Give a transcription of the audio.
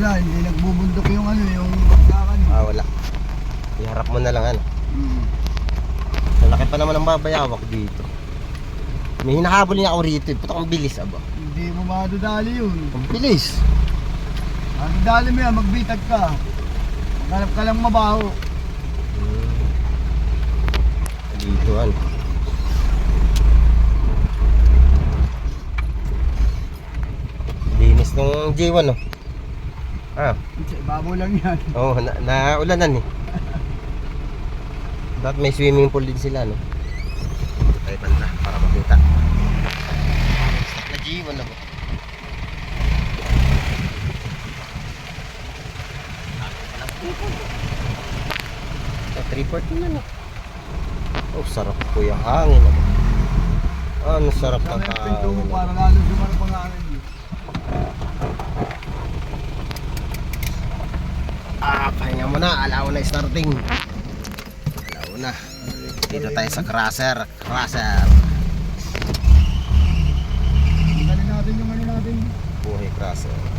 Wala, hindi nagbubundok yung ano, yung bagsakan. Ah, wala. Iharap mo na lang ano. Malaki pa naman ang babayawak dito. May hinahabol niya ako rito. Putok ang bilis aba. Hindi mo madadali yun. Ang bilis. Madadali mo yan, magbitag ka. Maghanap ka lang mabaho. Dito ano. Linis ng J1 oh. Ah. Babaw lang yan. Oo, naulanan eh. Dapat may swimming pool din sila no. Ay banda para makita. Stop na J1 na ba? Sa 3-4 na no. Oh, sarap po yung hangin no. Ano sarap ng Sa may pinto mo hangin. para lalo sumara pang hangin. Pahinga mo na, alaw na starting. Alaw na. Dito tayo sa crusher. Tingnan natin yung ano natin. Buhay crusher.